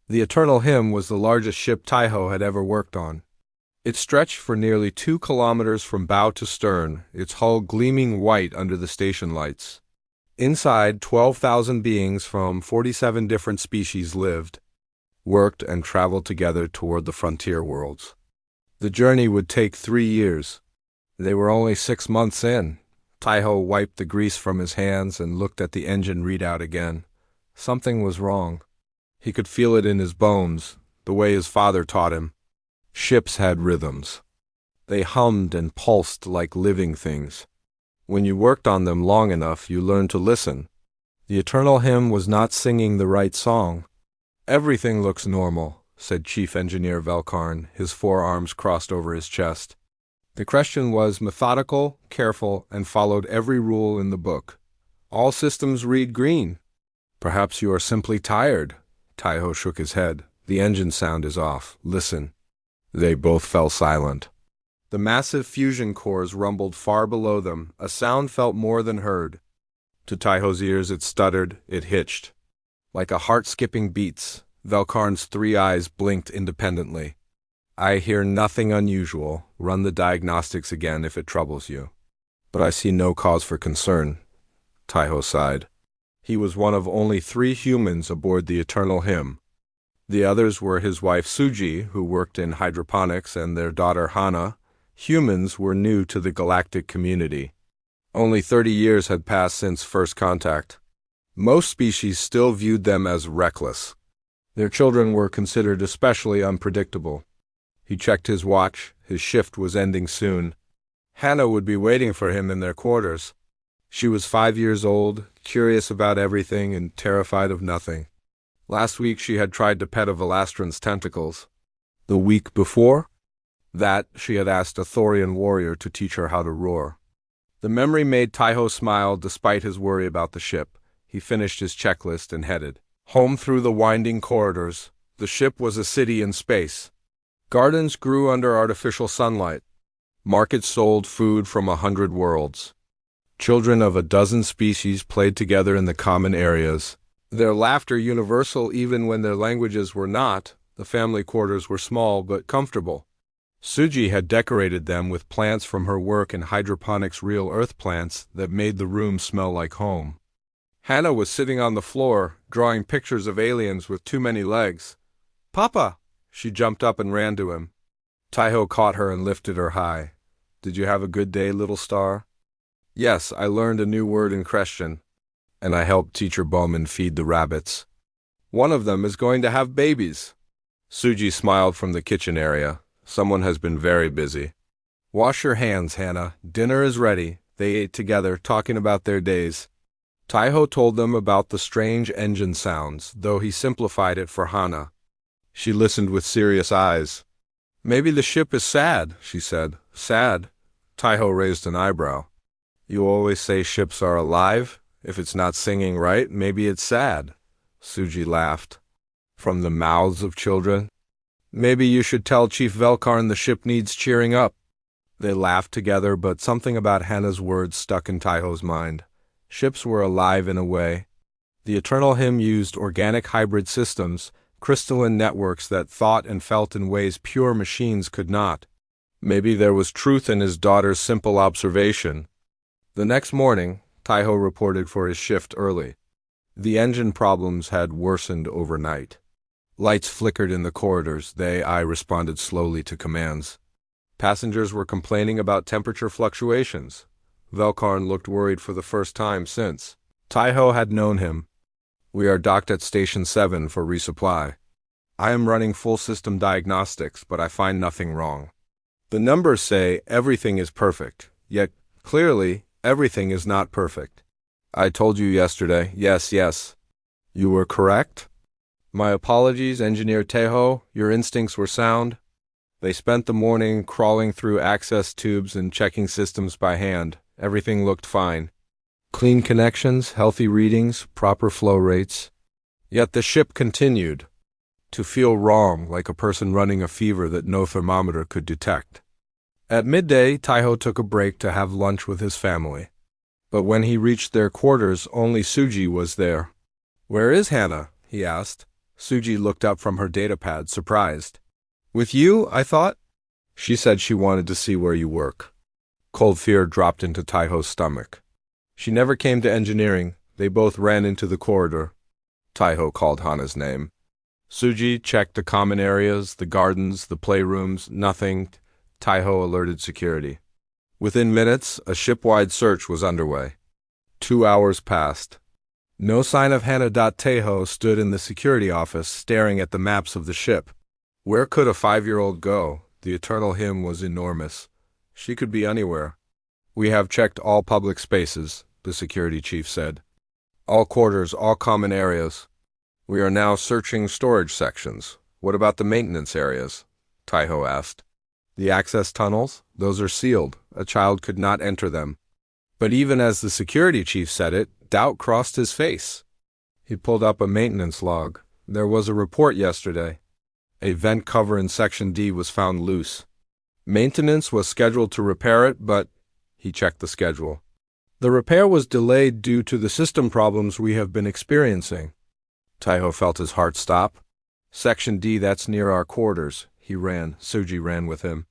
The Eternal Hymn was the largest ship Taiho had ever worked on. It stretched for nearly 2 kilometers from bow to stern, its hull gleaming white under the station lights. Inside, 12,000 beings from 47 different species lived, worked, and traveled together toward the frontier worlds. The journey would take 3 years. They were only 6 months in. Taiho wiped the grease from his hands and looked at the engine readout again. Something was wrong. He could feel it in his bones, the way his father taught him. Ships had rhythms. They hummed and pulsed like living things. When you worked on them long enough, you learned to listen. The Eternal Hymn was not singing the right song. "Everything looks normal," said Chief Engineer Velkarn, his forearms crossed over his chest. The question was methodical, careful, and followed every rule in the book. "All systems read green." "Perhaps you are simply tired." Taiho shook his head. "The engine sound is off. Listen." They both fell silent. The massive fusion cores rumbled far below them, a sound felt more than heard. To Taiho's ears it stuttered, it hitched. Like a heart skipping beats, Velkarn's 3 eyes blinked independently. "I hear nothing unusual. Run the diagnostics again if it troubles you." "But I see no cause for concern," Taiho sighed. He was one of only 3 humans aboard the Eternal Hymn. The others were his wife Suji, who worked in hydroponics, and their daughter Hana. Humans were new to the galactic community. Only 30 years had passed since first contact. Most species still viewed them as reckless. Their children were considered especially unpredictable. He checked his watch. His shift was ending soon. Hana would be waiting for him in their quarters. She was 5 years old, curious about everything and terrified of nothing. Last week she had tried to pet a Velastran's tentacles. The week before that, she had asked a Thorian warrior to teach her how to roar. The memory made Taiho smile despite his worry about the ship. He finished his checklist and headed home through the winding corridors. The ship was a city in space. Gardens grew under artificial sunlight. Markets sold food from 100 worlds. Children of a dozen species played together in the common areas. Their laughter universal even when their languages were not. The family quarters were small but comfortable. Suji had decorated them with plants from her work in hydroponics, real earth plants that made the room smell like home. Hana was sitting on the floor, drawing pictures of aliens with too many legs. "Papa!" She jumped up and ran to him. Taiho caught her and lifted her high. "Did you have a good day, little star?" "Yes, I learned a new word in Christian, and I helped Teacher Bowman feed the rabbits. One of them is going to have babies." Suji smiled from the kitchen area. "Someone has been very busy." "Wash your hands, Hana. Dinner is ready." They ate together, talking about their days. Taiho told them about the strange engine sounds, though he simplified it for Hana. She listened with serious eyes. "Maybe the ship is sad," she said. "Sad?" Taiho raised an eyebrow. "You always say ships are alive. If it's not singing right, maybe it's sad." Suji laughed. "From the mouths of children? Maybe you should tell Chief Velkarn the ship needs cheering up." They laughed together, but something about Hana's words stuck in Taiho's mind. Ships were alive in a way. The Eternal Hymn used organic hybrid systems, crystalline networks that thought and felt in ways pure machines could not. Maybe there was truth in his daughter's simple observation. The next morning, Taiho reported for his shift early. The engine problems had worsened overnight. Lights flickered in the corridors. I responded slowly to commands. Passengers were complaining about temperature fluctuations. Velkarn looked worried for the first time since. Taiho had known him. "We are docked at Station 7 for resupply. I am running full system diagnostics, but I find nothing wrong. The numbers say everything is perfect, yet clearly everything is not perfect. I told you yesterday, yes. You were correct? My apologies, Engineer Taiho. Your instincts were sound." They spent the morning crawling through access tubes and checking systems by hand. Everything looked fine. Clean connections, healthy readings, proper flow rates. Yet the ship continued to feel wrong, like a person running a fever that no thermometer could detect. At midday, Taiho took a break to have lunch with his family. But when he reached their quarters, only Suji was there. "Where is Hana?" he asked. Suji looked up from her datapad, surprised. With you, I thought? She said she wanted to see where you work. Cold fear dropped into Taiho's stomach. She never came to engineering. They both ran into the corridor. Taiho called Hana's name. Suji checked the common areas, the gardens, the playrooms, nothing. Taiho alerted security. Within minutes, a ship-wide search was underway. 2 hours passed. No sign of Hana. Taiho stood in the security office, staring at the maps of the ship. Where could a 5-year-old go? The eternal hymn was enormous. She could be anywhere. We have checked all public spaces, the security chief said. All quarters, all common areas. We are now searching storage sections. What about the maintenance areas? Taiho asked. The access tunnels? Those are sealed. A child could not enter them. But even as the security chief said it, doubt crossed his face. He pulled up a maintenance log. There was a report yesterday. A vent cover in Section D was found loose. Maintenance was scheduled to repair it, but he checked the schedule. The repair was delayed due to the system problems we have been experiencing. Taiho felt his heart stop. Section D, that's near our quarters. He ran. Suji ran with him.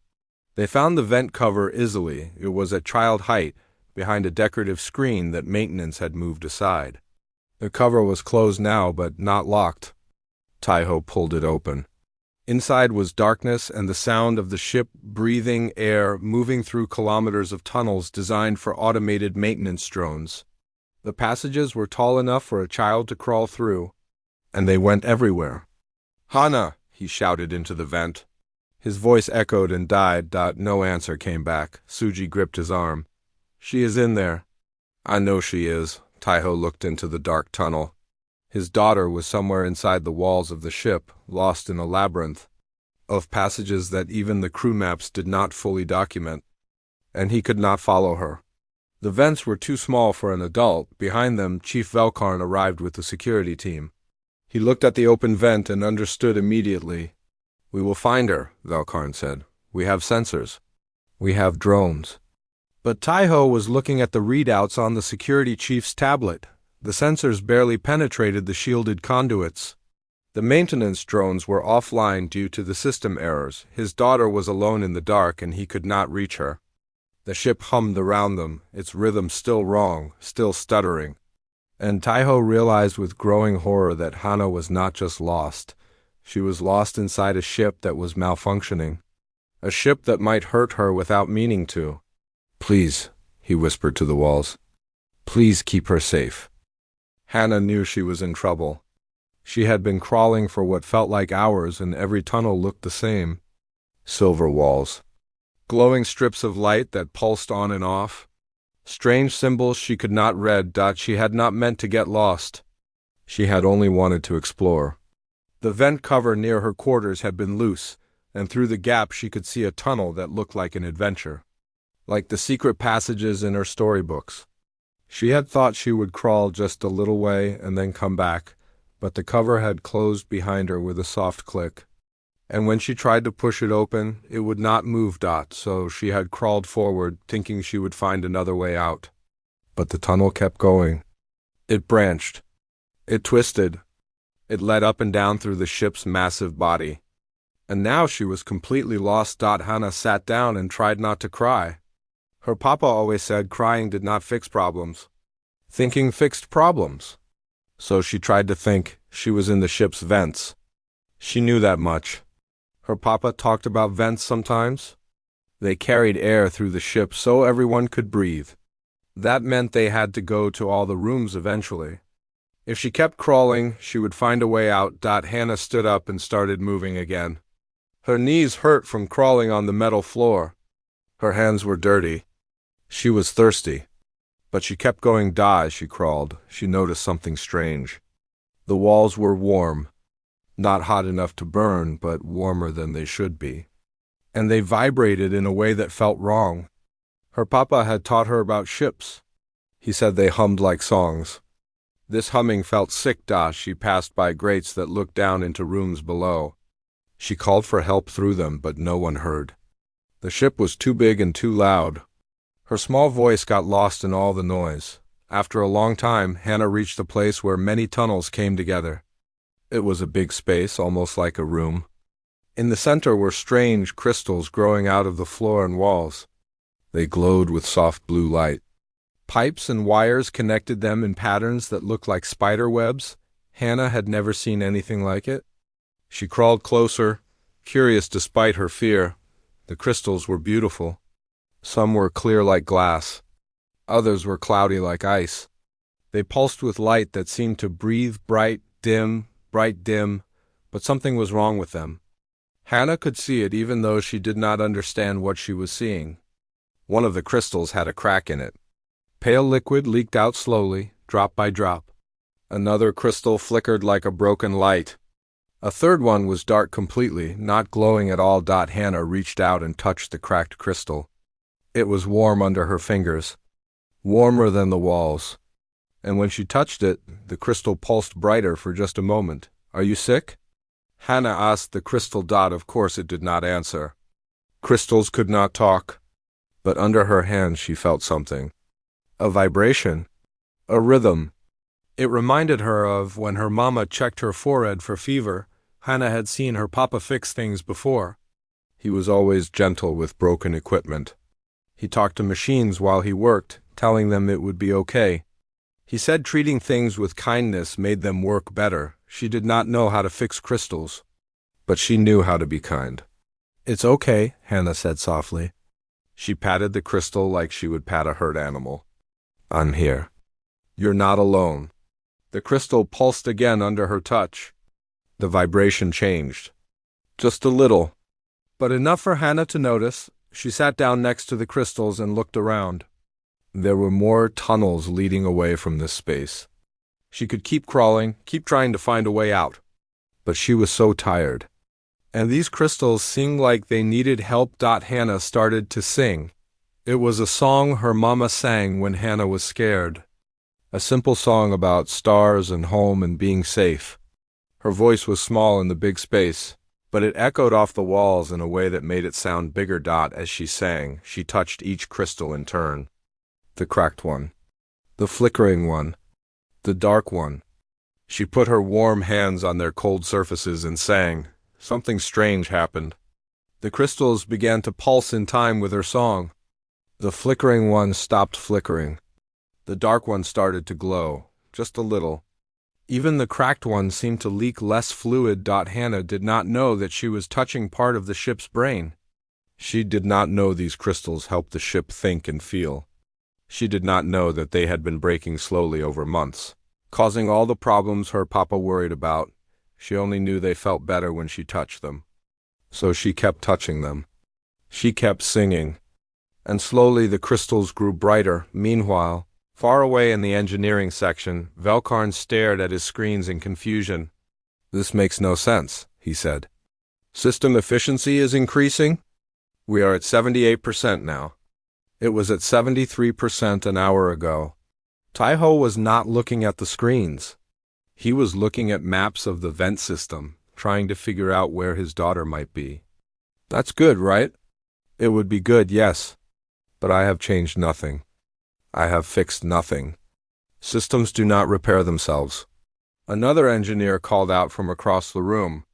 They found the vent cover easily. It was at child height, behind a decorative screen that maintenance had moved aside. The cover was closed now, but not locked. Taiho pulled it open. Inside was darkness and the sound of the ship breathing air moving through kilometers of tunnels designed for automated maintenance drones. The passages were tall enough for a child to crawl through, and they went everywhere. Hana, he shouted into the vent. His voice echoed and died. No answer came back. Suji gripped his arm. She is in there. I know she is. Taiho looked into the dark tunnel. His daughter was somewhere inside the walls of the ship, lost in a labyrinth of passages that even the crew maps did not fully document, and he could not follow her. The vents were too small for an adult. Behind them, Chief Velkarn arrived with the security team. He looked at the open vent and understood immediately. We will find her, Velkarn said. We have sensors. We have drones. But Taiho was looking at the readouts on the security chief's tablet. The sensors barely penetrated the shielded conduits. The maintenance drones were offline due to the system errors. His daughter was alone in the dark and he could not reach her. The ship hummed around them, its rhythm still wrong, still stuttering. And Taiho realized with growing horror that Hana was not just lost. She was lost inside a ship that was malfunctioning. A ship that might hurt her without meaning to. Please, he whispered to the walls. Please keep her safe. Hana knew she was in trouble. She had been crawling for what felt like hours, and every tunnel looked the same. Silver walls. Glowing strips of light that pulsed on and off. Strange symbols she could not read. She had not meant to get lost. She had only wanted to explore. The vent cover near her quarters had been loose, and through the gap she could see a tunnel that looked like an adventure. Like the secret passages in her storybooks. She had thought she would crawl just a little way and then come back, but the cover had closed behind her with a soft click. And when she tried to push it open, it would not move. So she had crawled forward, thinking she would find another way out. But the tunnel kept going. It branched. It twisted. It led up and down through the ship's massive body. And now she was completely lost. Hana sat down and tried not to cry. Her papa always said crying did not fix problems. Thinking fixed problems. So she tried to think. She was in the ship's vents. She knew that much. Her papa talked about vents sometimes. They carried air through the ship so everyone could breathe. That meant they had to go to all the rooms eventually. If she kept crawling, she would find a way out. Hana stood up and started moving again. Her knees hurt from crawling on the metal floor. Her hands were dirty. She was thirsty. But she kept going. As she crawled, she noticed something strange. The walls were warm. Not hot enough to burn, but warmer than they should be. And they vibrated in a way that felt wrong. Her papa had taught her about ships. He said they hummed like songs. This humming felt sick. She passed by grates that looked down into rooms below. She called for help through them, but no one heard. The ship was too big and too loud. Her small voice got lost in all the noise. After a long time, Hana reached a place where many tunnels came together. It was a big space, almost like a room. In the center were strange crystals growing out of the floor and walls. They glowed with soft blue light. Pipes and wires connected them in patterns that looked like spider webs. Hannah had never seen anything like it. She crawled closer, curious despite her fear. The crystals were beautiful. Some were clear like glass. Others were cloudy like ice. They pulsed with light that seemed to breathe bright, dim, but something was wrong with them. Hannah could see it even though she did not understand what she was seeing. One of the crystals had a crack in it. Pale liquid leaked out slowly, drop by drop. Another crystal flickered like a broken light. A third one was dark completely, not glowing at all. Hannah reached out and touched the cracked crystal. It was warm under her fingers, warmer than the walls. And when she touched it, the crystal pulsed brighter for just a moment. "Are you sick?" Hannah asked the crystal. Of course it did not answer. Crystals could not talk. But under her hand she felt something. A vibration. A rhythm. It reminded her of when her mama checked her forehead for fever. Hannah had seen her papa fix things before. He was always gentle with broken equipment. He talked to machines while he worked, telling them it would be okay. He said treating things with kindness made them work better. She did not know how to fix crystals, but she knew how to be kind. "It's okay," Hannah said softly. She patted the crystal like she would pat a hurt animal. "I'm here. You're not alone." The crystal pulsed again under her touch. The vibration changed. Just a little, but enough for Hannah to notice. She sat down next to the crystals and looked around. There were more tunnels leading away from this space. She could keep crawling, keep trying to find a way out. But she was so tired. And these crystals seemed like they needed help. Hannah started to sing. It was a song her mama sang when Hannah was scared. A simple song about stars and home and being safe. Her voice was small in the big space, but it echoed off the walls in a way that made it sound bigger. As she sang, she touched each crystal in turn. The cracked one. The flickering one. The dark one. She put her warm hands on their cold surfaces and sang. Something strange happened. The crystals began to pulse in time with her song. The flickering one stopped flickering. The dark one started to glow, just a little. Even the cracked one seemed to leak less fluid. Hannah did not know that she was touching part of the ship's brain. She did not know these crystals helped the ship think and feel. She did not know that they had been breaking slowly over months, causing all the problems her papa worried about. She only knew they felt better when she touched them. So she kept touching them. She kept singing. And slowly the crystals grew brighter. Meanwhile, far away in the engineering section, Velkarn stared at his screens in confusion. "This makes no sense," he said. "System efficiency is increasing? We are at 78% now. It was at 73% an hour ago." Taiho was not looking at the screens. He was looking at maps of the vent system, trying to figure out where his daughter might be. "That's good, right?" "It would be good, yes. But I have changed nothing. I have fixed nothing. Systems do not repair themselves." Another engineer called out from across the room.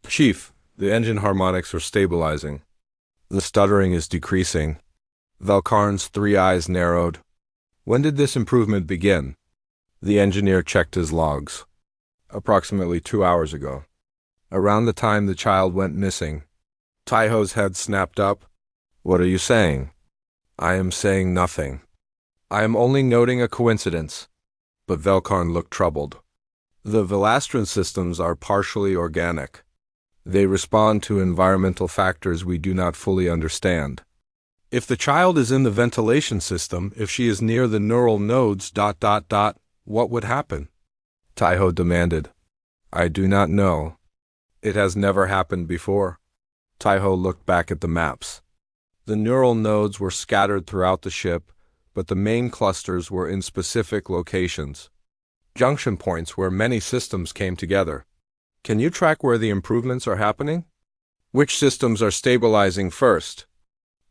"Chief, the engine harmonics are stabilizing. The stuttering is decreasing." Velkarn's 3 eyes narrowed. "When did this improvement begin?" The engineer checked his logs. "Approximately 2 hours ago. Around the time the child went missing." Taiho's head snapped up. "What are you saying?" "I am saying nothing. I am only noting a coincidence." But Velkarn looked troubled. "The Velastran systems are partially organic. They respond to environmental factors we do not fully understand. If the child is in the ventilation system, if she is near the neural nodes, what would happen?" Taiho demanded. "I do not know. It has never happened before." Taiho looked back at the maps. The neural nodes were scattered throughout the ship, but the main clusters were in specific locations. Junction points where many systems came together. "Can you track where the improvements are happening? Which systems are stabilizing first?"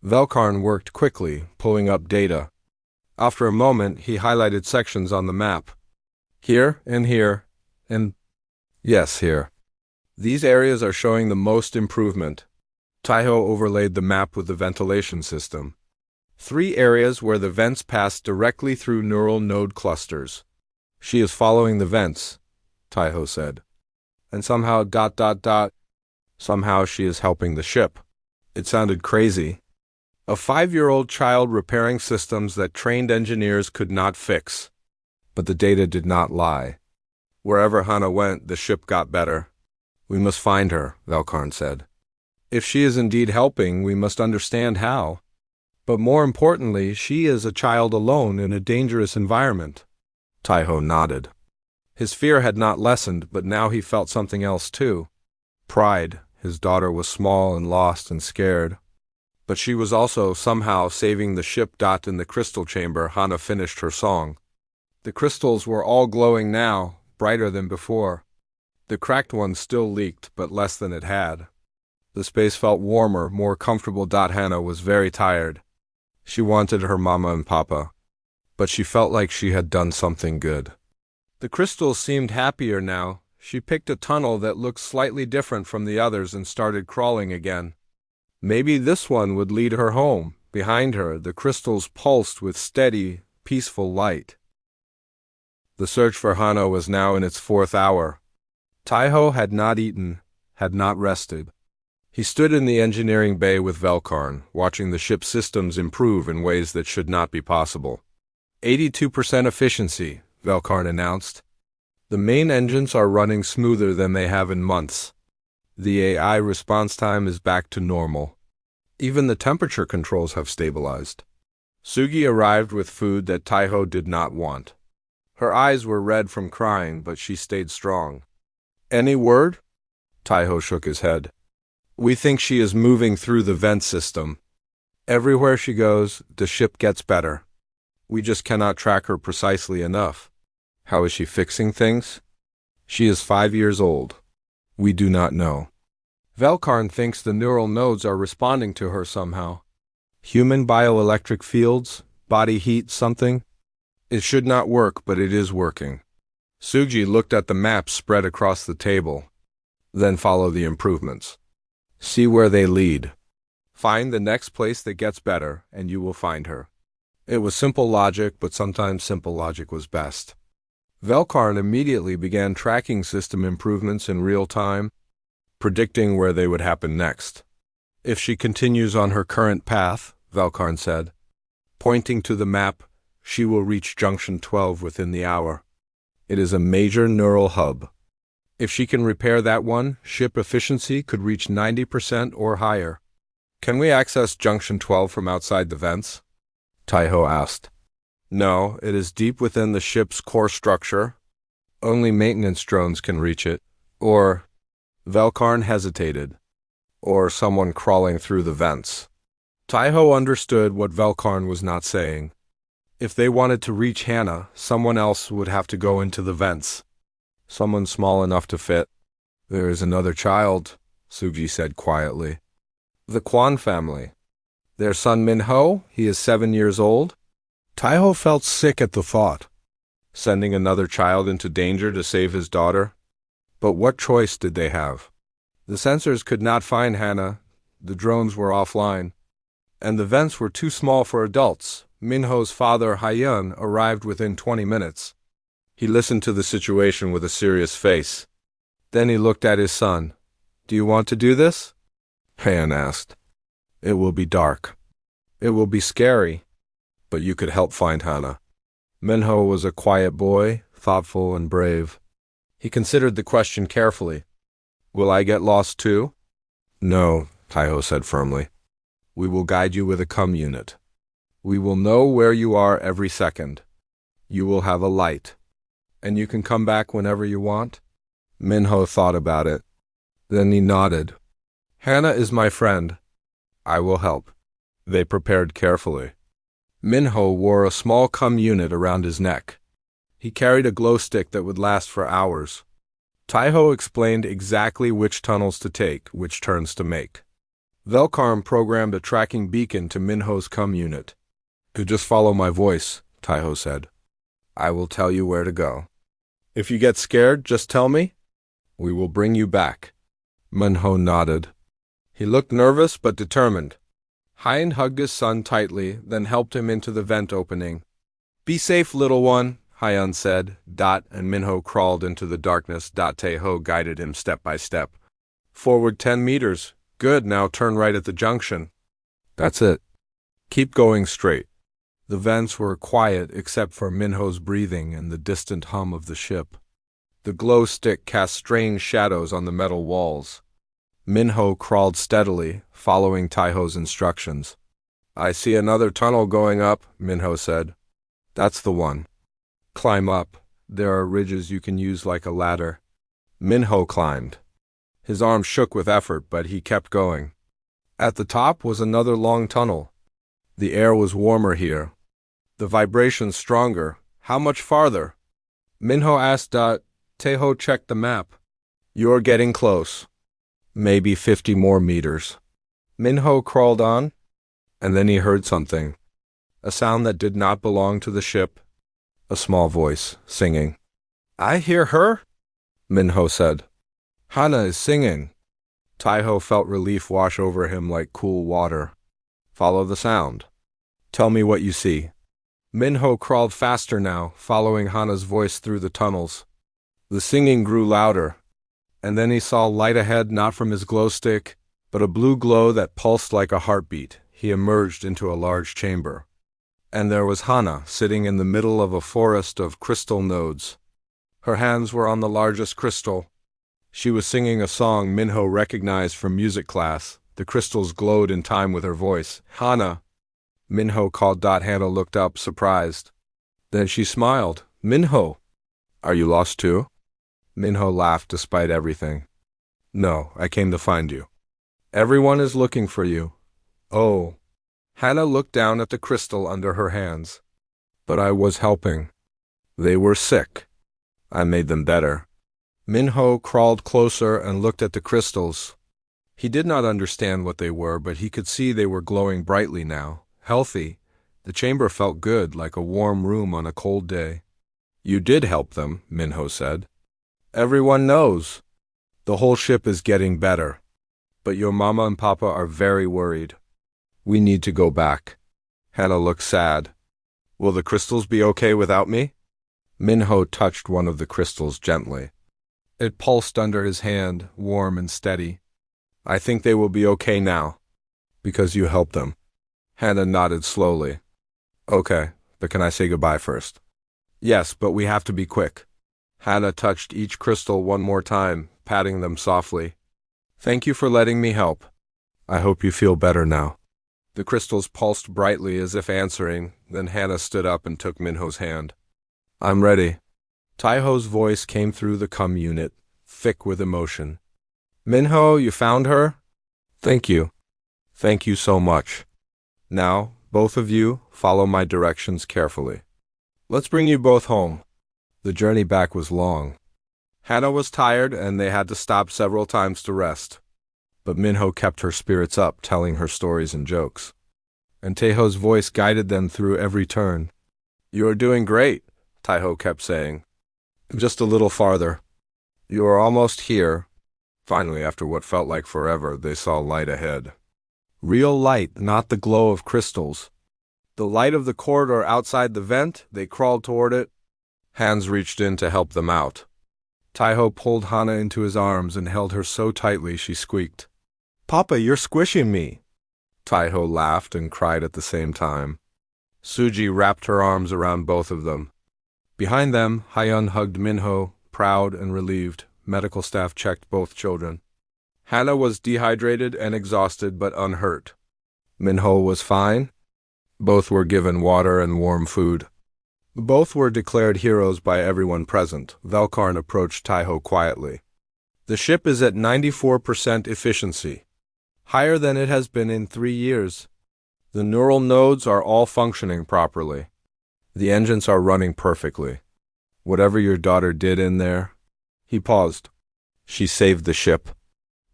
Velkarn worked quickly, pulling up data. After a moment, he highlighted sections on the map. "Here, and here, and..." Yes, here. These areas are showing the most improvement. Taiho overlaid the map with the ventilation system. 3 areas where the vents pass directly through neural node clusters. She is following the vents, Taiho said. And somehow somehow she is helping the ship. It sounded crazy. A 5-year-old child repairing systems that trained engineers could not fix. But the data did not lie. Wherever Hana went, the ship got better. We must find her, Velkarn said. If she is indeed helping, we must understand how. But more importantly, she is a child alone in a dangerous environment. Taiho nodded. His fear had not lessened, but now he felt something else too. Pride. His daughter was small and lost and scared. But she was also somehow saving the ship. In the crystal chamber, Hana finished her song. The crystals were all glowing now, brighter than before. The cracked ones still leaked, but less than it had. The space felt warmer, more comfortable. Hana was very tired. She wanted her mama and papa. But she felt like she had done something good. The crystals seemed happier now. She picked a tunnel that looked slightly different from the others and started crawling again. Maybe this one would lead her home. Behind her, the crystals pulsed with steady, peaceful light. The search for Hana was now in its 4th hour. Taiho had not eaten, had not rested. He stood in the engineering bay with Velkarn, watching the ship's systems improve in ways that should not be possible. 82% efficiency, Velkarn announced. The main engines are running smoother than they have in months. The AI response time is back to normal. Even the temperature controls have stabilized. Sugi arrived with food that Taiho did not want. Her eyes were red from crying, but she stayed strong. Any word? Taiho shook his head. We think she is moving through the vent system. Everywhere she goes, the ship gets better. We just cannot track her precisely enough. How is she fixing things? She is 5 years old. We do not know. Velkarn thinks the neural nodes are responding to her somehow. Human bioelectric fields, body heat, something. It should not work, but it is working. Sugi looked at the maps spread across the table. Then follow the improvements. See where they lead. Find the next place that gets better, and you will find her. It was simple logic, but sometimes simple logic was best. Velkarn immediately began tracking system improvements in real time, predicting where they would happen next. If she continues on her current path, Velkarn said, pointing to the map, she will reach Junction 12 within the hour. It is a major neural hub. If she can repair that one, ship efficiency could reach 90% or higher. Can we access Junction 12 from outside the vents? Taiho asked. No, it is deep within the ship's core structure. Only maintenance drones can reach it. Or, Velkarn hesitated. Or someone crawling through the vents. Taiho understood what Velkarn was not saying. If they wanted to reach Hana, someone else would have to go into the vents. Someone small enough to fit. There is another child, Sugi said quietly. The Quan family. Their son Minho, he is 7 years old. Taiho felt sick at the thought. Sending another child into danger to save his daughter? But what choice did they have? The sensors could not find Hana, the drones were offline, and the vents were too small for adults. Minho's father, Haiyun, arrived within 20 minutes. He listened to the situation with a serious face. Then he looked at his son. Do you want to do this? Haiyun asked. It will be dark. It will be scary. But you could help find Hana. Minho was a quiet boy, thoughtful and brave. He considered the question carefully. Will I get lost too? No, Taiho said firmly. We will guide you with a cum unit. We will know where you are every second. You will have a light. And you can come back whenever you want? Minho thought about it. Then he nodded. Hana is my friend. I will help. They prepared carefully. Minho wore a small cum unit around his neck. He carried a glow stick that would last for hours. Taiho explained exactly which tunnels to take, which turns to make. Velkarn programmed a tracking beacon to Minho's cum unit. Just follow my voice, Taiho said. I will tell you where to go. If you get scared, just tell me. We will bring you back. Minho nodded. He looked nervous but determined. Hyan hugged his son tightly, then helped him into the vent opening. Be safe, little one, Hyan said. And Minho crawled into the darkness. Taeho guided him step by step. Forward 10 meters. Good, now turn right at the junction. That's it. Keep going straight. The vents were quiet except for Minho's breathing and the distant hum of the ship. The glow stick cast strange shadows on the metal walls. Minho crawled steadily, following Taeho's instructions. I see another tunnel going up, Minho said. That's the one. Climb up. There are ridges you can use like a ladder. Minho climbed. His arms shook with effort, but he kept going. At the top was another long tunnel. The air was warmer here. The vibrations stronger. How much farther? Minho asked. Taeho checked the map. You're getting close. Maybe 50 more meters. Minho crawled on, and then he heard something. A sound that did not belong to the ship. A small voice, singing. I hear her, Minho said. Hana is singing. Taeho felt relief wash over him like cool water. Follow the sound. Tell me what you see. Minho crawled faster now, following Hana's voice through the tunnels. The singing grew louder, and then he saw light ahead, not from his glow stick, but a blue glow that pulsed like a heartbeat. He emerged into a large chamber. And there was Hana, sitting in the middle of a forest of crystal nodes. Her hands were on the largest crystal. She was singing a song Minho recognized from music class. The crystals glowed in time with her voice. Hana, Minho called. Hana looked up, surprised. Then she smiled. Minho, are you lost too? Minho laughed despite everything. No, I came to find you. Everyone is looking for you. Oh. Hana looked down at the crystal under her hands. But I was helping. They were sick. I made them better. Minho crawled closer and looked at the crystals. He did not understand what they were, but he could see they were glowing brightly now. Healthy. The chamber felt good, like a warm room on a cold day. You did help them, Minho said. Everyone knows. The whole ship is getting better. But your mama and papa are very worried. We need to go back. Hana looked sad. Will the crystals be okay without me? Minho touched one of the crystals gently. It pulsed under his hand, warm and steady. I think they will be okay now. Because you helped them. Hana nodded slowly. Okay, but can I say goodbye first? Yes, but we have to be quick. Hana touched each crystal one more time, patting them softly. Thank you for letting me help. I hope you feel better now. The crystals pulsed brightly as if answering, then Hana stood up and took Minho's hand. I'm ready. Taeho's voice came through the cum unit, thick with emotion. Minho, you found her? Thank you. Thank you so much. Now, both of you, follow my directions carefully. Let's bring you both home. The journey back was long. Hana was tired, and they had to stop several times to rest. But Minho kept her spirits up, telling her stories and jokes. And Taeho's voice guided them through every turn. You are doing great, Taeho kept saying. Just a little farther. You are almost here. Finally, after what felt like forever, they saw light ahead. Real light, not the glow of crystals. The light of the corridor outside the vent, they crawled toward it. Hands reached in to help them out. Taeho pulled Hana into his arms and held her so tightly she squeaked. Papa, you're squishing me. Taeho laughed and cried at the same time. Suji wrapped her arms around both of them. Behind them, Hyan hugged Minho, proud and relieved. Medical staff checked both children. Hana was dehydrated and exhausted but unhurt. Minho was fine. Both were given water and warm food. Both were declared heroes by everyone present. Velkarn approached Taeho quietly. The ship is at 94% efficiency, higher than it has been in 3 years. The neural nodes are all functioning properly. The engines are running perfectly. Whatever your daughter did in there... He paused. She saved the ship.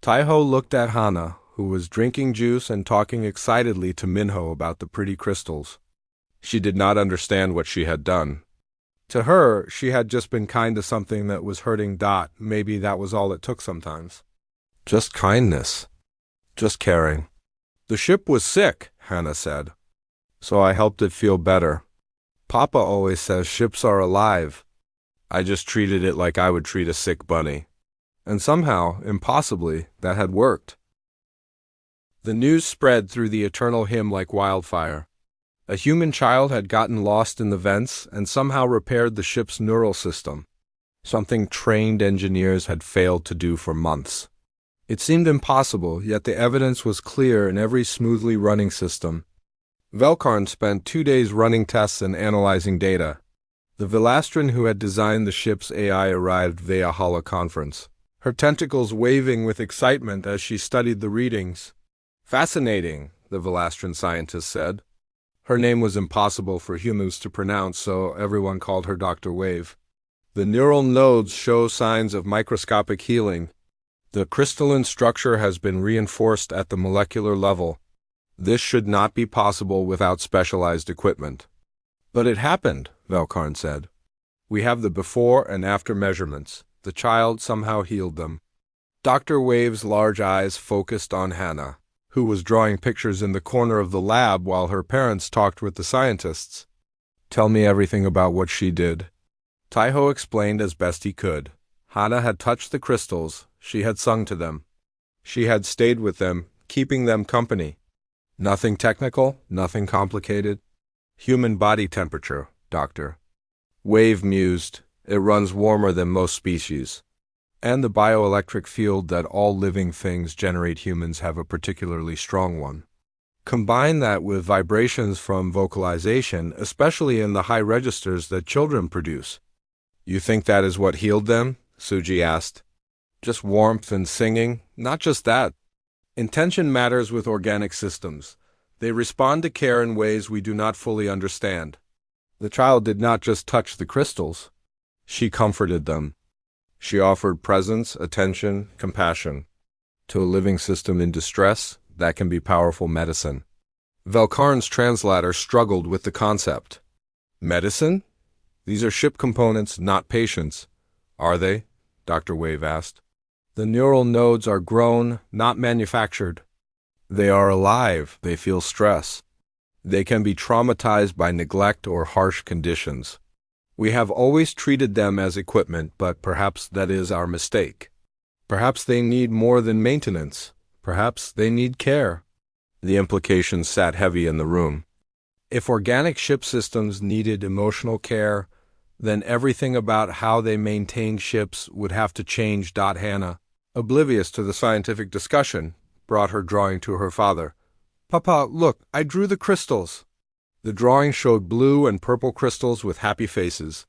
Taeho looked at Hana, who was drinking juice and talking excitedly to Minho about the pretty crystals. She did not understand what she had done. To her, she had just been kind to something that was hurting. Maybe that was all it took sometimes. Just kindness. Just caring. The ship was sick, Hannah said. So I helped it feel better. Papa always says ships are alive. I just treated it like I would treat a sick bunny. And somehow, impossibly, that had worked. The news spread through the eternal hymn like wildfire. A human child had gotten lost in the vents and somehow repaired the ship's neural system, something trained engineers had failed to do for months. It seemed impossible, yet the evidence was clear in every smoothly running system. Velkarn spent 2 days running tests and analyzing data. The Velastran who had designed the ship's AI arrived via holoconference, her tentacles waving with excitement as she studied the readings. Fascinating, the Velastran scientist said. Her name was impossible for humans to pronounce, so everyone called her Dr. Wave. The neural nodes show signs of microscopic healing. The crystalline structure has been reinforced at the molecular level. This should not be possible without specialized equipment. But it happened, Velkarn said. We have the before and after measurements. The child somehow healed them. Dr. Wave's large eyes focused on Hannah, who was drawing pictures in the corner of the lab while her parents talked with the scientists. Tell me everything about what she did. Taiho explained as best he could. Hannah had touched the crystals. She had sung to them. She had stayed with them, keeping them company. Nothing technical, nothing complicated. Human body temperature, Doctor. Wave mused. It runs warmer than most species. And the bioelectric field that all living things generate, humans have a particularly strong one. Combine that with vibrations from vocalization, especially in the high registers that children produce. You think that is what healed them? Suji asked. Just warmth and singing? Not just that. Intention matters with organic systems. They respond to care in ways we do not fully understand. The child did not just touch the crystals. She comforted them. She offered presence, attention, compassion. To a living system in distress, that can be powerful medicine. Velkarn's translator struggled with the concept. Medicine? These are ship components, not patients. Are they? Dr. Wave asked. The neural nodes are grown, not manufactured. They are alive. They feel stress. They can be traumatized by neglect or harsh conditions. We have always treated them as equipment, but perhaps that is our mistake. Perhaps they need more than maintenance. Perhaps they need care. The implications sat heavy in the room. If organic ship systems needed emotional care, then everything about how they maintained ships would have to change. Hannah, oblivious to the scientific discussion, brought her drawing to her father. Papa, look, I drew the crystals. The drawing showed blue and purple crystals with happy faces.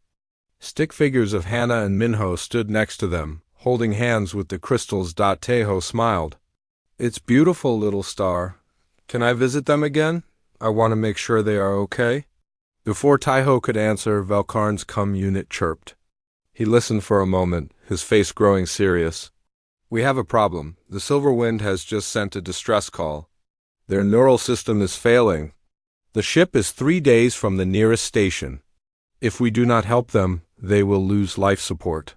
Stick figures of Hannah and Minho stood next to them, holding hands with the crystals. Teho smiled. It's beautiful, little star. Can I visit them again? I want to make sure they are okay. Before Taiho could answer, Velkarn's unit chirped. He listened for a moment, his face growing serious. We have a problem. The Silver Wind has just sent a distress call. Their neural system is failing. The ship is 3 days from the nearest station. If we do not help them, they will lose life support.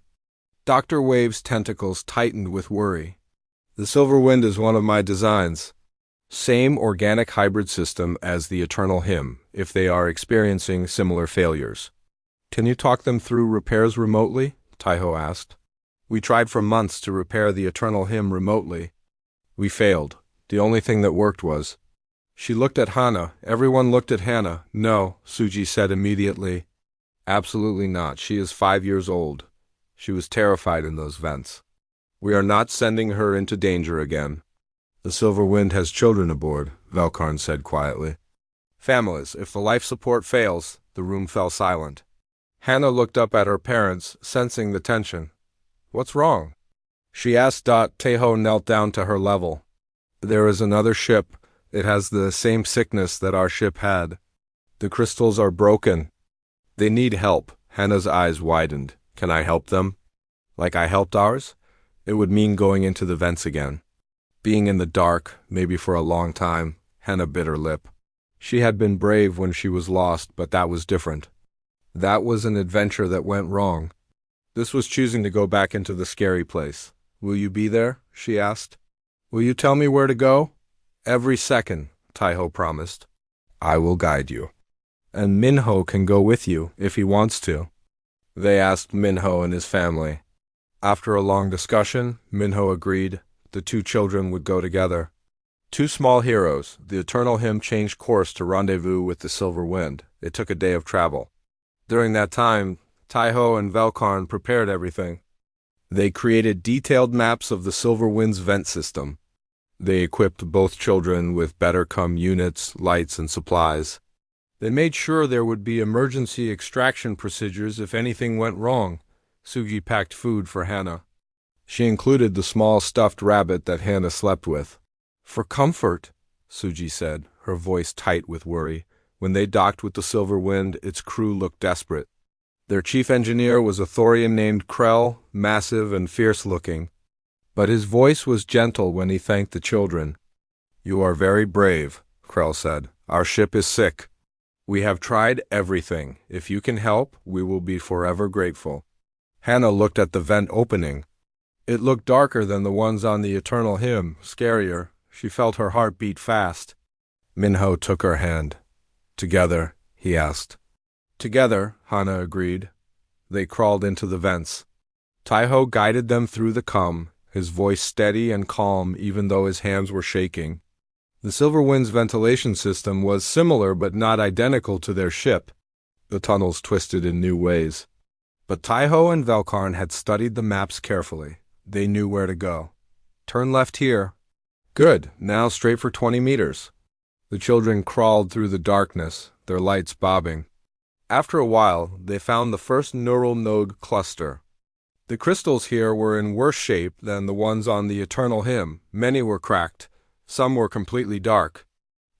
Dr. Wave's tentacles tightened with worry. The Silver Wind is one of my designs. Same organic hybrid system as the Eternal Hymn, if they are experiencing similar failures. Can you talk them through repairs remotely? Taiho asked. We tried for months to repair the Eternal Hymn remotely. We failed. The only thing that worked was... She looked at Hannah. Everyone looked at Hannah. No, Suji said immediately. Absolutely not. She is 5 years old. She was terrified in those vents. We are not sending her into danger again. The Silver Wind has children aboard, Velkarn said quietly. Families. If the life support fails, the room fell silent. Hannah looked up at her parents, sensing the tension. What's wrong? She asked. Teho knelt down to her level. There is another ship. It has the same sickness that our ship had. The crystals are broken. They need help. Hannah's eyes widened. Can I help them? Like I helped ours? It would mean going into the vents again. Being in the dark, maybe for a long time. Hannah bit her lip. She had been brave when she was lost, but that was different. That was an adventure that went wrong. This was choosing to go back into the scary place. Will you be there? She asked. Will you tell me where to go? Every second, Taiho promised. I will guide you. And Minho can go with you if he wants to. They asked Minho and his family. After a long discussion, Minho agreed. The two children would go together. Two small heroes, the Eternal Hymn changed course to rendezvous with the Silver Wind. It took a day of travel. During that time, Taiho and Velkarn prepared everything. They created detailed maps of the Silver Wind's vent system. They equipped both children with better units, lights, and supplies. They made sure there would be emergency extraction procedures if anything went wrong. Sugi packed food for Hana. She included the small stuffed rabbit that Hana slept with. For comfort, Suji said, her voice tight with worry. When they docked with the Silver Wind, its crew looked desperate. Their chief engineer was a Thorian named Krell, massive and fierce-looking. But his voice was gentle when he thanked the children. You are very brave, Krell said. Our ship is sick. We have tried everything. If you can help, we will be forever grateful. Hana looked at the vent opening. It looked darker than the ones on the Eternal Hymn, scarier. She felt her heart beat fast. Minho took her hand. Together, he asked. Together, Hana agreed. They crawled into the vents. Taiho guided them through the cum, his voice steady and calm even though his hands were shaking. The Silver Wind's ventilation system was similar but not identical to their ship. The tunnels twisted in new ways. But Taiho and Velkarn had studied the maps carefully. They knew where to go. Turn left here. Good, now straight for 20 meters. The children crawled through the darkness, their lights bobbing. After a while, they found the first neural node cluster. The crystals here were in worse shape than the ones on the Eternal Hymn. Many were cracked. Some were completely dark.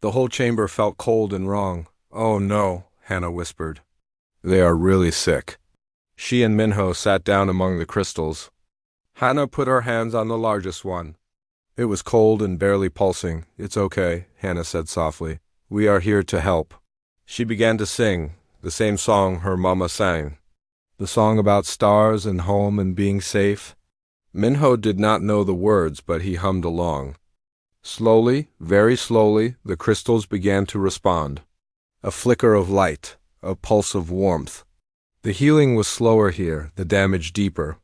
The whole chamber felt cold and wrong. Oh no, Hana whispered. They are really sick. She and Minho sat down among the crystals. Hana put her hands on the largest one. It was cold and barely pulsing. It's okay, Hana said softly. We are here to help. She began to sing, the same song her mama sang. The song about stars and home and being safe. Minho did not know the words, but he hummed along. Slowly, very slowly, the crystals began to respond. A flicker of light, a pulse of warmth. The healing was slower here, the damage deeper.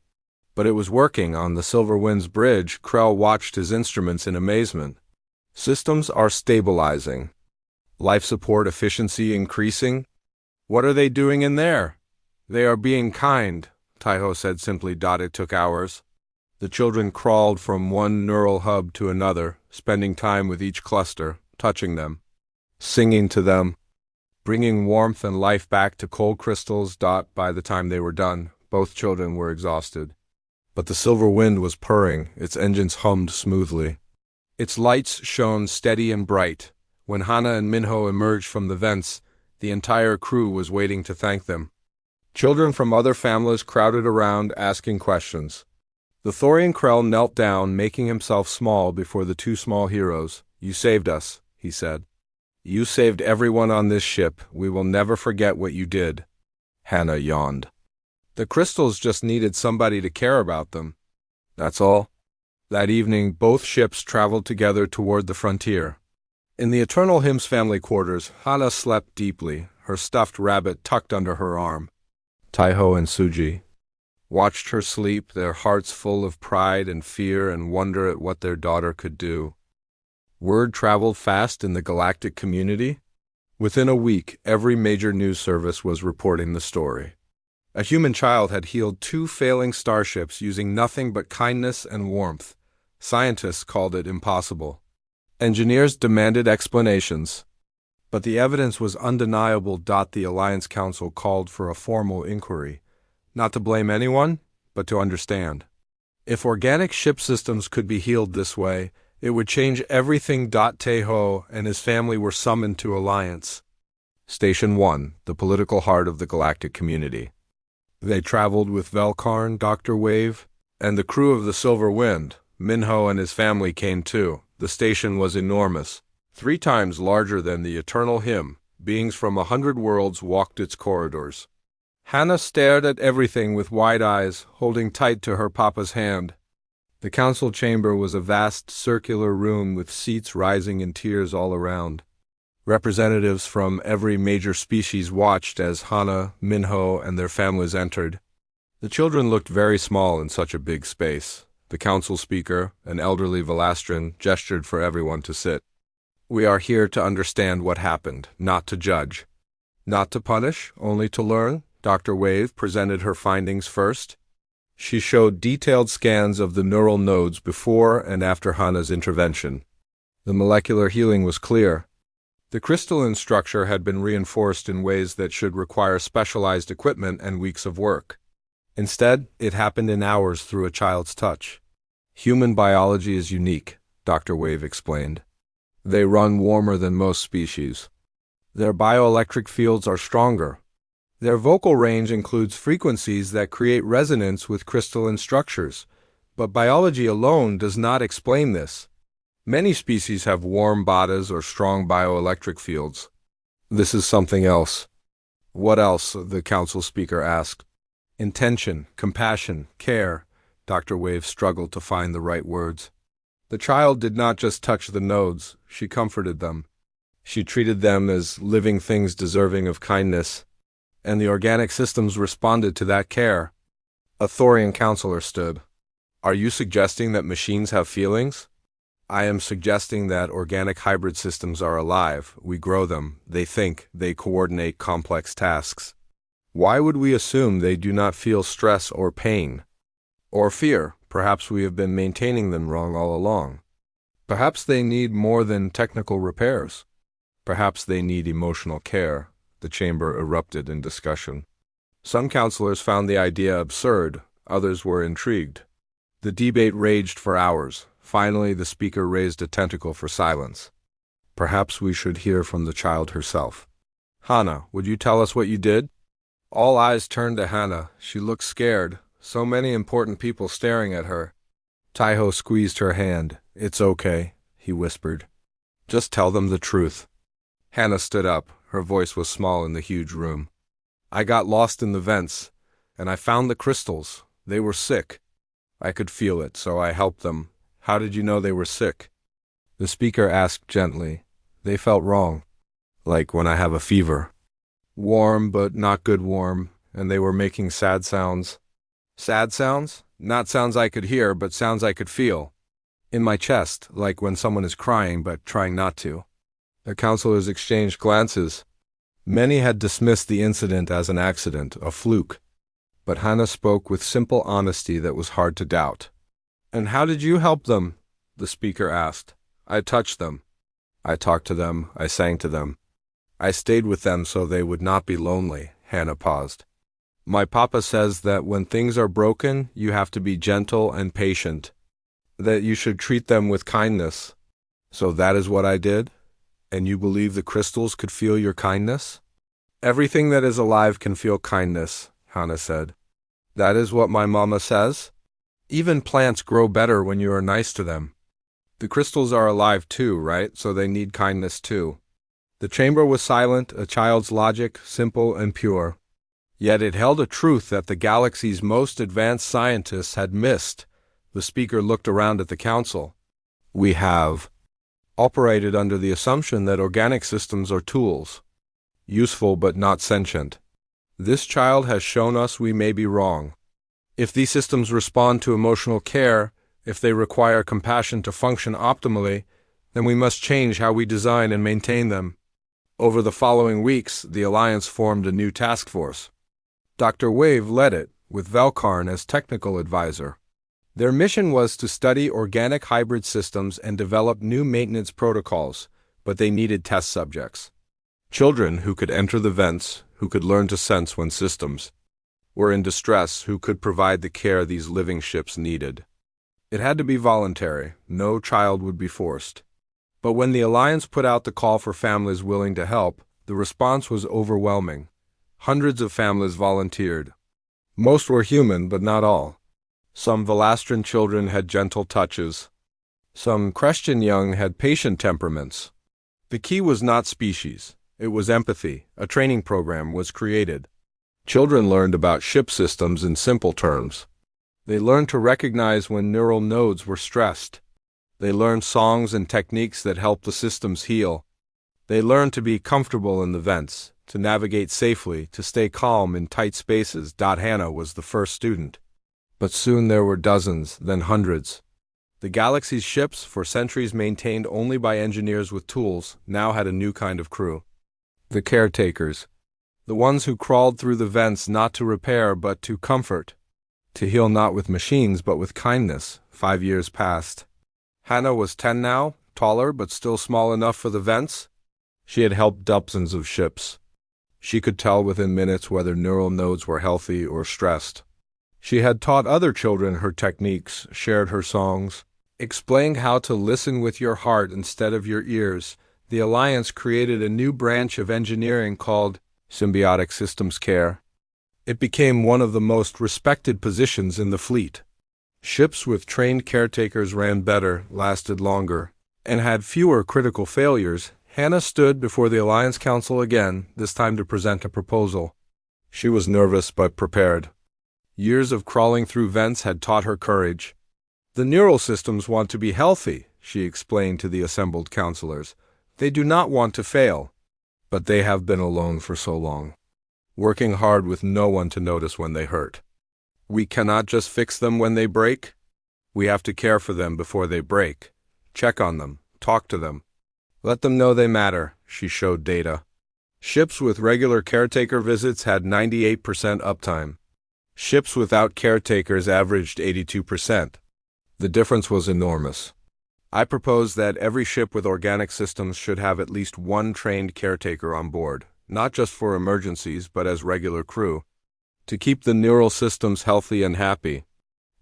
But it was working. On the Silver Wind's bridge, Krell watched his instruments in amazement. Systems are stabilizing. Life support efficiency increasing. What are they doing in there? They are being kind, Taiho said simply. It took hours. The children crawled from one neural hub to another, spending time with each cluster, touching them, singing to them, bringing warmth and life back to cold crystals. By the time they were done, both children were exhausted. But the Silver Wind was purring, its engines hummed smoothly. Its lights shone steady and bright. When Hana and Minho emerged from the vents, the entire crew was waiting to thank them. Children from other families crowded around, asking questions. The Thorian Krell knelt down, making himself small before the two small heroes. You saved us, he said. You saved everyone on this ship. We will never forget what you did. Hana yawned. The crystals just needed somebody to care about them. That's all. That evening, both ships traveled together toward the frontier. In the Eternal Hymn's family quarters, Hana slept deeply, her stuffed rabbit tucked under her arm. Taiho and Suji watched her sleep, their hearts full of pride and fear and wonder at what their daughter could do. Word traveled fast in the galactic community. Within a week, every major news service was reporting the story. A human child had healed 2 failing starships using nothing but kindness and warmth. Scientists called it impossible. Engineers demanded explanations. But the evidence was undeniable. The Alliance Council called for a formal inquiry, not to blame anyone, but to understand. If organic ship systems could be healed this way, it would change everything. Taiho and his family were summoned to Alliance. Station 1, the political heart of the galactic community. They traveled with Velkarn, Dr. Wave, and the crew of the Silver Wind. Minho and his family came too. The station was enormous, 3 times larger than the Eternal Hymn. Beings from 100 worlds walked its corridors. Hannah stared at everything with wide eyes, holding tight to her papa's hand. The council chamber was a vast circular room with seats rising in tiers all around. Representatives from every major species watched as Hannah, Minho, and their families entered. The children looked very small in such a big space. The council speaker, an elderly Velastran, gestured for everyone to sit. "We are here to understand what happened, not to judge. Not to punish, only to learn." Dr. Wave presented her findings first. She showed detailed scans of the neural nodes before and after Hannah's intervention. The molecular healing was clear. The crystalline structure had been reinforced in ways that should require specialized equipment and weeks of work. Instead, it happened in hours through a child's touch. Human biology is unique, Dr. Wave explained. They run warmer than most species. Their bioelectric fields are stronger. Their vocal range includes frequencies that create resonance with crystalline structures, but biology alone does not explain this. Many species have warm bodies or strong bioelectric fields. This is something else. What else? The council speaker asked. Intention, compassion, care. Dr. Wave struggled to find the right words. The child did not just touch the nodes, she comforted them. She treated them as living things deserving of kindness, and the organic systems responded to that care. A Thorian counselor stood. Are you suggesting that machines have feelings? I am suggesting that organic hybrid systems are alive. We grow them, they think, they coordinate complex tasks. Why would we assume they do not feel stress or pain? Or fear? Perhaps we have been maintaining them wrong all along. Perhaps they need more than technical repairs. Perhaps they need emotional care. The chamber erupted in discussion. Some counselors found the idea absurd, others were intrigued. The debate raged for hours. Finally, the speaker raised a tentacle for silence. Perhaps we should hear from the child herself. Hannah, would you tell us what you did? All eyes turned to Hannah. She looked scared. So many important people staring at her. Taiho squeezed her hand. It's okay, he whispered. Just tell them the truth. Hannah stood up. Her voice was small in the huge room. I got lost in the vents, and I found the crystals. They were sick. I could feel it, so I helped them. How did you know they were sick? The speaker asked gently. They felt wrong, like when I have a fever. Warm, but not good warm, and they were making sad sounds. Sad sounds? Not sounds I could hear, but sounds I could feel. In my chest, like when someone is crying but trying not to. The counselors exchanged glances. Many had dismissed the incident as an accident, a fluke. But Hannah spoke with simple honesty that was hard to doubt. And how did you help them? The speaker asked. I touched them. I talked to them. I sang to them. I stayed with them so they would not be lonely. Hannah paused. My papa says that when things are broken, you have to be gentle and patient. That you should treat them with kindness. So that is what I did? And you believe the crystals could feel your kindness? Everything that is alive can feel kindness, Hannah said. That is what my mama says? Even plants grow better when you are nice to them. The crystals are alive too, right? So they need kindness too. The chamber was silent, a child's logic, simple and pure. Yet it held a truth that the galaxy's most advanced scientists had missed. The speaker looked around at the council. We have operated under the assumption that organic systems are tools, useful but not sentient. This child has shown us we may be wrong. If these systems respond to emotional care, if they require compassion to function optimally, then we must change how we design and maintain them. Over the following weeks, the Alliance formed a new task force. Dr. Wave led it, with Velkarn as technical advisor. Their mission was to study organic hybrid systems and develop new maintenance protocols, but they needed test subjects. Children who could enter the vents, who could learn to sense when systems were in distress, who could provide the care these living ships needed. It had to be voluntary. No child would be forced. But when the Alliance put out the call for families willing to help, the response was overwhelming. Hundreds of families volunteered. Most were human, but not all. Some Velastran children had gentle touches. Some Christian young had patient temperaments. The key was not species. It was empathy. A training program was created. Children learned about ship systems in simple terms. They learned to recognize when neural nodes were stressed. They learned songs and techniques that helped the systems heal. They learned to be comfortable in the vents, to navigate safely, to stay calm in tight spaces. Hannah was the first student. But soon there were dozens, then hundreds. The galaxy's ships, for centuries maintained only by engineers with tools, now had a new kind of crew. The caretakers. The ones who crawled through the vents not to repair but to comfort. To heal not with machines but with kindness. 5 years passed. Hannah was 10 now, taller but still small enough for the vents. She had helped dozens of ships. She could tell within minutes whether neural nodes were healthy or stressed. She had taught other children her techniques, shared her songs, explained how to listen with your heart instead of your ears. The Alliance created a new branch of engineering called Symbiotic Systems Care. It became one of the most respected positions in the fleet. Ships with trained caretakers ran better, lasted longer, and had fewer critical failures. Hannah stood before the Alliance Council again, this time to present a proposal. She was nervous but prepared. Years of crawling through vents had taught her courage. The neural systems want to be healthy, she explained to the assembled counselors. They do not want to fail. But they have been alone for so long, working hard with no one to notice when they hurt. We cannot just fix them when they break. We have to care for them before they break. Check on them, talk to them. Let them know they matter, she showed data. Ships with regular caretaker visits had 98% uptime. Ships without caretakers averaged 82%. The difference was enormous. I propose that every ship with organic systems should have at least one trained caretaker on board, not just for emergencies but as regular crew, to keep the neural systems healthy and happy.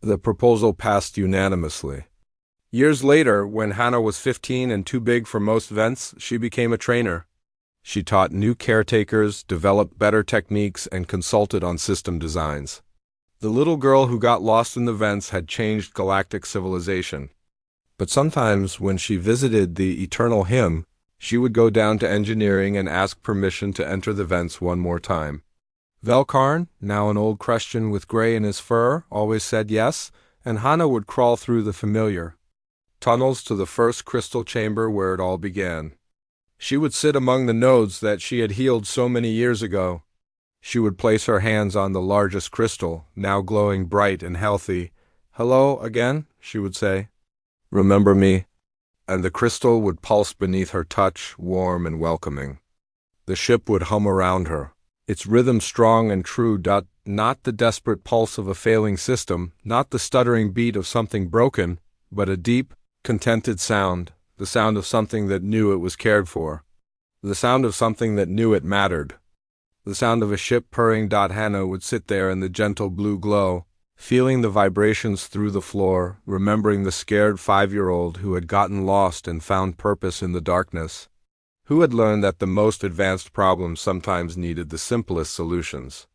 The proposal passed unanimously. Years later, when Hannah was 15 and too big for most vents, she became a trainer. She taught new caretakers, developed better techniques, and consulted on system designs. The little girl who got lost in the vents had changed galactic civilization. But sometimes when she visited the Eternal Hymn, she would go down to engineering and ask permission to enter the vents one more time. Velkarn, now an old Christian with gray in his fur, always said yes, and Hannah would crawl through the familiar tunnels to the first crystal chamber where it all began. She would sit among the nodes that she had healed so many years ago. She would place her hands on the largest crystal, now glowing bright and healthy. "Hello again," she would say. "Remember me?" And the crystal would pulse beneath her touch, warm and welcoming. The ship would hum around her, its rhythm strong and true, not the desperate pulse of a failing system, not the stuttering beat of something broken, but a deep, contented sound, the sound of something that knew it was cared for, the sound of something that knew it mattered, the sound of a ship purring. Hannah would sit there in the gentle blue glow, feeling the vibrations through the floor, remembering the scared 5-year-old who had gotten lost and found purpose in the darkness, who had learned that the most advanced problems sometimes needed the simplest solutions.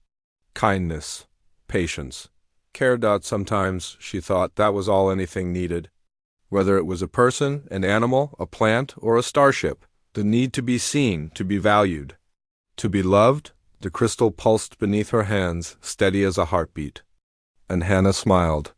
Kindness, patience, care. Sometimes, she thought, that was all anything needed. Whether it was a person, an animal, a plant, or a starship, the need to be seen, to be valued, to be loved. The crystal pulsed beneath her hands, steady as a heartbeat. And Hannah smiled.